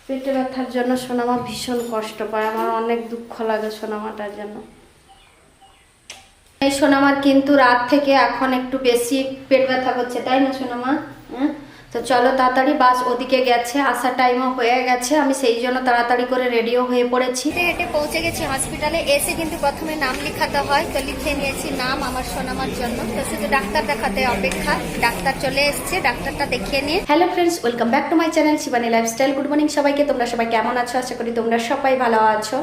পেটে ব্যথার জন্য সোনামা ভীষণ কষ্ট পায়, আমার অনেক দুঃখ লাগে সোনামাটার জন্য। এই সোনামার কিন্তু রাত থেকে এখন একটু বেশি পেট ব্যথা করছে, তাই না সোনামা? হ্যাঁ, তো চলো তাড়াতাড়ি, বাস ওদিকে গেছে, আসার টাইমও হয়ে গেছে। আমি সেই জন্য তাড়াতাড়ি করে রেডিও হয়ে পড়েছি। হেঁটে পৌঁছে গেছি হসপিটালে। এসে কিন্তু প্রথমে নাম লিখাতে হয়, তো লিখে নিয়েছি নাম আমার সোনামার জন্য। তো শুধু ডাক্তার দেখাতে অপেক্ষা। ডাক্তার চলে এসছে, ডাক্তারটা দেখিয়ে নিয়ে। Hello friends, welcome back to my channel Shivani lifestyle. Good morning সবাইকে। তোমরা সবাই কেমন আছো? আশা করি তোমরা সবাই ভালো আছো।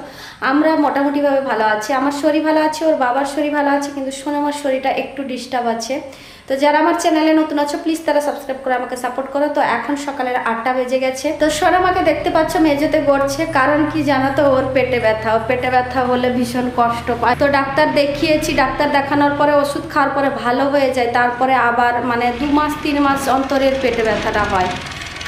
আমরা মোটামুটিভাবে ভালো আছি। আমার শরীর ভালো আছে, ওর বাবার শরীর ভালো আছে, কিন্তু সোনামার শরীরটা একটু ডিস্টার্ব আছে। তো যারা আমার চ্যানেলে নতুন আছো প্লিজ তারা সাবস্ক্রাইব করে আমাকে সাপোর্ট করো। তো এখন সকালের 8টা বেজে গেছে। তো সোনামাকে দেখতে পাচ্ছ মেঝেতে গড়ছে, কারণ কি জানো তো? ওর পেটে ব্যথা। ওর পেটে ব্যথা হলে ভীষণ কষ্ট পায়। তো ডাক্তার দেখিয়েছি, ডাক্তার দেখানোর পরে ওষুধ খাওয়ার পরে ভালো হয়ে যায়, তারপরে আবার 2 মাস 3 মাস অন্তরের পেটে ব্যথাটা হয়।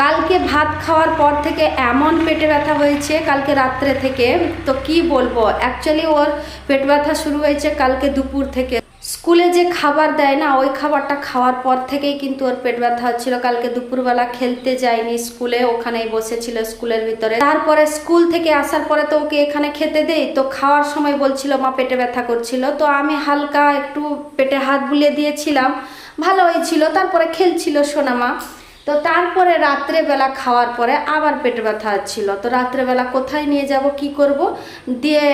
কালকে ভাত খাওয়ার পর থেকে এমন পেটে ব্যথা হয়েছে, কালকে রাত্রে থেকে। তো কি বলবো, অ্যাকচুয়ালি ওর পেট ব্যথা শুরু হয়েছে কালকে দুপুর থেকে। স্কুলে যে খাবার দেয় না, ওই খাবারটা খাওয়ার পর থেকেই কিন্তু ওর পেট ব্যথা হচ্ছিল। কালকে দুপুরবেলা খেলতে যায়নি স্কুলে, ওখানেই বসেছিল স্কুলের ভিতরে। তারপরে স্কুল থেকে আসার পরে তো ওকে এখানে খেতে দেই, তো খাওয়ার সময় বলছিল মা পেটে ব্যথা করছিল। তো আমি হালকা একটু পেটে হাত বুলিয়ে দিয়েছিলাম, ভালো হয়েছিল। তারপরে খেলছিল সোনামা। তো তারপরে রাত্রেবেলা খাওয়ার পরে আবার পেট ব্যথা হচ্ছিল। তো রাত্রেবেলা কোথায় নিয়ে যাব, কি করব, দিয়ে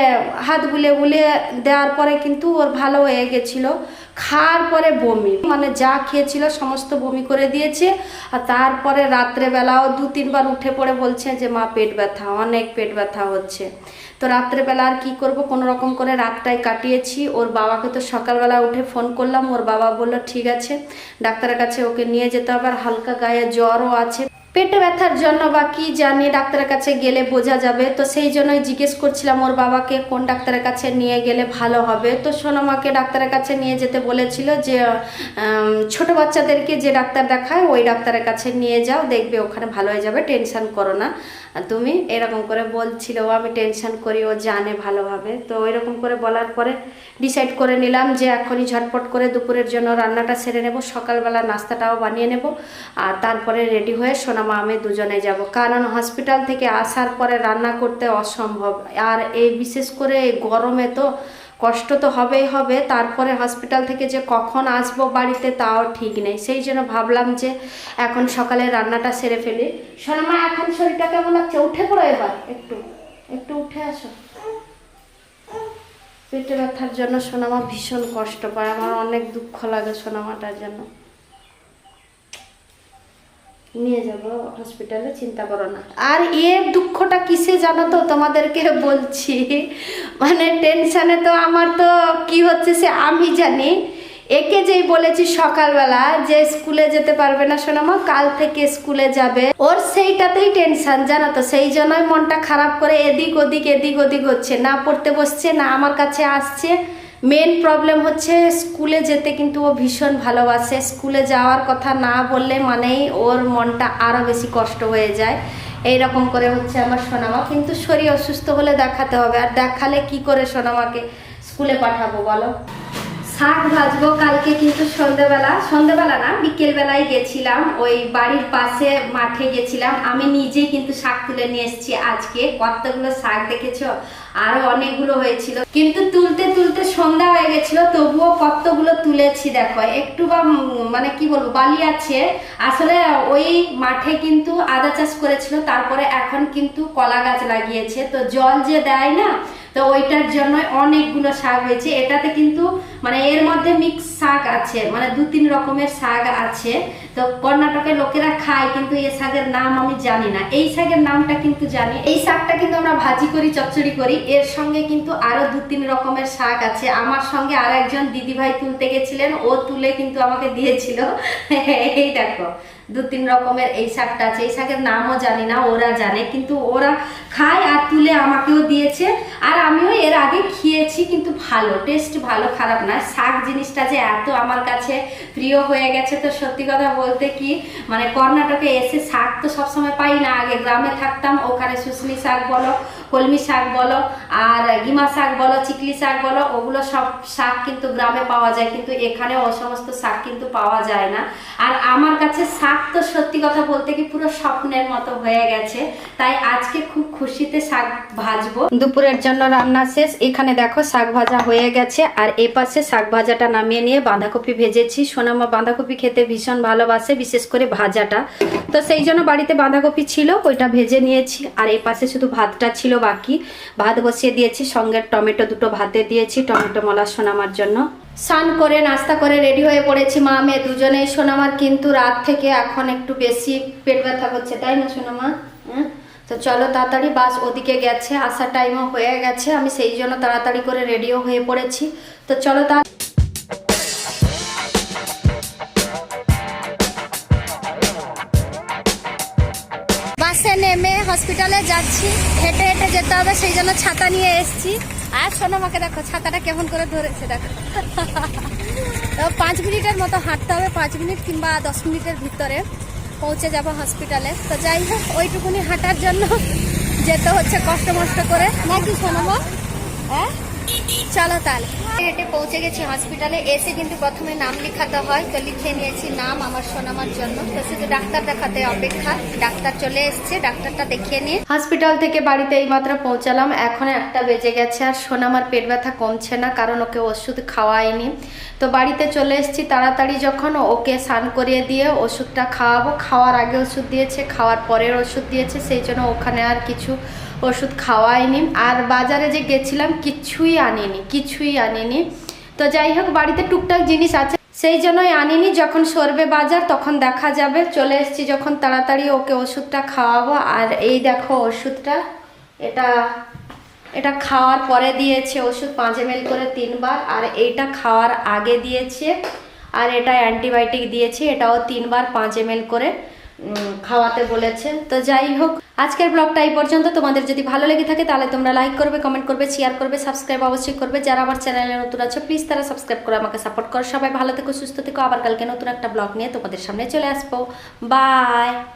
হাত বুলিয়ে বুলিয়ে দেওয়ার পরে কিন্তু ওর ভালো হয়ে গেছিল। খাওয়ার পরে বমি, যা খেয়েছিল সমস্ত বমি করে দিয়েছে। আর তারপরে রাত্রেবেলাও 2-3 বার উঠে পড়ে বলছে যে মা পেট ব্যথা, অনেক পেট ব্যথা হচ্ছে। তো রাত্রেবেলা আর কি করব, কোনো রকম করে রাতটাই কাটিয়েছি। ওর বাবাকে তো সকালবেলা উঠে ফোন করলাম, ওর বাবা বলল ঠিক আছে ডাক্তারের কাছে ওকে নিয়ে যেতে হবে, আর হালকা গায়ে জ্বরও আছে। পেটে ব্যথার জন্য বা কি জানি, ডাক্তারের কাছে গেলে বোঝা যাবে। তো সেই জন্যই জিজ্ঞেস করছিলাম ওর বাবাকে কোন ডাক্তারের কাছে নিয়ে গেলে ভালো হবে। তো সোনামাকে ডাক্তারের কাছে নিয়ে যেতে বলেছিল যে ছোট বাচ্চাদেরকে যে ডাক্তার দেখায় ওই ডাক্তারের কাছে নিয়ে যাও, দেখবে ওখানে ভালো হয়ে যাবে, টেনশন করো না তুমি, এরকম করে বলছিল। আমি টেনশন করি, ও জানে ভালোভাবে। তো এরকম করে বলার পরে ডিসাইড করে নিলাম যে এখনই ঝটপট করে দুপুরের জন্য রান্নাটা সেরে নেব, সকালবেলা নাস্তাটাও বানিয়ে নেব, আর তারপরে রেডি হয়ে সোনামা আমি দুজনে যাব। কারণ হসপিটাল থেকে আসার পরে রান্না করতে অসম্ভব, আর এই বিশেষ করে এই গরমে তো কষ্ট তো হবেই হবে। তারপরে হসপিটাল থেকে যে কখন আসবো বাড়িতে তাও ঠিক নেই। সেই জন্য ভাবলাম যে এখন সকালে রান্নাটা সেরে ফেলি। সোনামা এখন শরীরটা কেমন লাগছে? উঠে পড়ো, এবার একটু একটু উঠে আসো। পেটে ব্যথার জন্য সোনামা ভীষণ কষ্ট পায়, আমার অনেক দুঃখ লাগে সোনামাটার জন্য। নিয়ে যাব হসপিটালে, চিন্তা করো না। আর এর দুঃখটা কিসে জানো তো? তোমাদেরকে বলছি, টেনশানে তো আমার তো কি হচ্ছে সে আমি জানি। একে যেই বলেছি সকালবেলা যে স্কুলে যেতে পারবে না সোনামা, কাল থেকে স্কুলে যাবে, ওর সেইটাতেই টেনশন জানো তো। সেই জন্যই মনটা খারাপ করে এদিক ওদিক এদিক ওদিক হচ্ছে, না পড়তে বসছে না আমার কাছে আসছে। মেন প্রবলেম হচ্ছে স্কুলে যেতে কিন্তু ও ভীষণ ভালোবাসে। স্কুলে যাওয়ার কথা না বললে মানেই ওর মনটা আরও বেশি কষ্ট হয়ে যায়। এই রকম করে হচ্ছে আমার সোনামা। কিন্তু শরীর অসুস্থ হলে দেখাতে হবে, আর দেখালে কি করে সোনামাকে স্কুলে পাঠাবো বলো? শাক ভাজবো কালকে, কিন্তু সন্ধ্যেবেলা না বিকেলবেলায় গেছিলাম, ওই বাড়ির পাশে মাঠে গেছিলাম। আমি নিজেই কিন্তু শাক তুলে নিয়ে এসেছি আজকে। কতগুলো শাক দেখেছো, আরো অনেকগুলো হয়েছিল, কিন্তু তুলতে তুলতে সন্ধ্যা হয়ে গেছিল, তবুও কতগুলো তুলেছি দেখো। একটু বা কি বলবো, বালি আছে। আসলে ওই মাঠে কিন্তু আদা চাষ করেছিল, তারপরে এখন কিন্তু কলা গাছ লাগিয়েছে। তো জল যে দেয় না, তো ওইটার জন্য অনেকগুলো শাক হয়েছে। এটাতে কিন্তু এর মধ্যে মিক্স শাক আছে, 2-3 রকমের শাক আছে। তো কর্ণাটকের লোকেরা খায়, কিন্তু এই শাকের নাম আমি জানি না। এই শাকের নামটা কিন্তু জানি। এই শাকটা কিন্তু আমরা ভাজি করি, চচ্চড়ি করি। এর সঙ্গে কিন্তু আরো 2-3 রকমের শাক আছে। আমার সঙ্গে আর একজন দিদি ভাই তুলতে গেছিলেন, ও তুলে কিন্তু আমাকে দিয়েছিল। এই দেখো 2-3 রকমের এই শাকটা আছে। এই শাকের নামও জানি না, ওরা জানে, কিন্তু ওরা খায় আর তুলে আমাকেও দিয়েছে। আর আমিও এর আগে খেয়েছি, কিন্তু ভালো টেস্ট, ভালো, খারাপ না। নয়, শাক জিনিসটা যে এত আমার কাছে প্রিয় হয়ে গেছে। তো সত্যি কথা বলতে কি মানে কর্ণাটকে এসে শাক তো সবসময় পাই না। আগে গ্রামে থাকতাম, ওখানে শুশনি শাক বলো, কলমি শাক বলো, আর গিমা শাক বলো, চিকলি শাক বলো, ওগুলো সব শাক কিন্তু গ্রামে পাওয়া যায়, কিন্তু এখানে ও সমস্ত শাক কিন্তু পাওয়া যায় না। আর আমার কাছে শাক তো সত্যি কথা বলতে কি পুরো স্বপ্নের মতো হয়ে গেছে। তাই আজকে খুব খুশিতে শাক ভাজবো। দুপুরের জন্য রান্না শেষ। এখানে দেখো শাক ভাজা হয়ে গেছে, আর এ পাশে শাক ভাজাটা নামিয়ে নিয়ে বাঁধাকপি ভেজেছি। সোনামা বাঁধাকপি খেতে ভীষণ ভালোবাসে, বিশেষ করে ভাজাটা, তো সেই জন্য বাড়িতে বাঁধাকপি ছিল, ওইটা ভেজে নিয়েছি। আর এই পাশে শুধু ভাতটা ছিল বাকি, ভাত বসিয়ে দিয়েছি, সঙ্গে টমেটো দুটো ভাতে দিয়েছি, টমেটো মলা সোনামার জন্য। স্নান করে নাস্তা করে রেডি হয়ে পড়েছি মা মেয়ে দুজনেই। সোনামার কিন্তু রাত থেকে এখন একটু বেশি পেট ব্যথা করছে, তাই না সোনামা? তো চলো তাড়াতাড়ি, বাস ওদিকে গেছে, আসার টাইমও হয়ে গেছে, আমি সেই জন্য তাড়াতাড়ি করে রেডিও হয়ে পড়েছি। তো চলো বাসে নেমে হসপিটালে যাচ্ছি, হেঁটে হেঁটে যেতে হবে, সেই জন্য ছাতা নিয়ে এসছি। আর সোনামাকে দেখো ছাতাটা কেমন করে ধরেছে দেখো। তো 5 মিনিটের মতো হাঁটতে হবে, 5 মিনিট কিংবা 10 মিনিটের ভিতরে পৌঁছে যাব হসপিটালে। তো যাই হোক, ওইটুকুনি হাঁটার জন্য যেতে হচ্ছে কষ্ট মষ্ট করে, নাকি সোনামা? হ্যাঁ চলো তাহলে। হেঁটে পৌঁছে গেছি হসপিটালে। এসে কিন্তু প্রথমে নাম লিখাতে হয়, তো লিখে নিয়েছি নাম আমার সোনামার জন্য। তো শুধু ডাক্তার দেখাতে অপেক্ষা, ডাক্তার চলে এসছে, ডাক্তারটা দেখিয়ে নিয়ে হসপিটাল থেকে বাড়িতে এইমাত্র পৌঁছালাম। এখন 1টা বেজে গেছে, আর সোনামার পেট ব্যথা কমছে না, কারণ ওকে ওষুধ খাওয়াইনি। তো বাড়িতে চলে এসেছি তাড়াতাড়ি, যখন ওকে স্নান করিয়ে দিয়ে ওষুধটা খাওয়াবো। খাওয়ার আগে ওষুধ দিয়েছে, খাওয়ার পরের ওষুধ দিয়েছে, সেই জন্য ওখানে আর কিছু ওষুধ খাওয়াইনি। আর বাজারে যে গেছিলাম কিছুই আনিনি। তো যাই হোক, বাড়িতে টুকটাক জিনিস আছে, সেই জন্যই আনিনি। যখন সরবে বাজার তখন দেখা যাবে। চলে এসেছি যখন, তাড়াতাড়ি ওকে ওষুধটা খাওয়াবো। আর এই দেখো ওষুধটা, এটা খাওয়ার পরে দিয়েছে ওষুধ 5 ml করে 3 বার, আর এইটা খাওয়ার আগে দিয়েছে। আর এটা অ্যান্টিবায়োটিক দিয়েছে, এটাও 3 বার 5 ml করে খাওয়াতে বলেছে। তো যাই হোক, আজকের ব্লগটা এই পর্যন্ত। তোমাদের যদি ভালো লেগে থাকে তাহলে তোমরা লাইক করবে, কমেন্ট করবে, শেয়ার করবে, সাবস্ক্রাইব অবশ্যই করবে। যারা আমার চ্যানেলে নতুন আছে প্লিজ তারা সাবস্ক্রাইব করে আমাকে সাপোর্ট করো। সবাই ভালো থেকো, সুস্থ থেকো। আবার কালকে নতুন একটা ব্লগ নিয়ে তোমাদের সামনে চলে আসবো। বাই।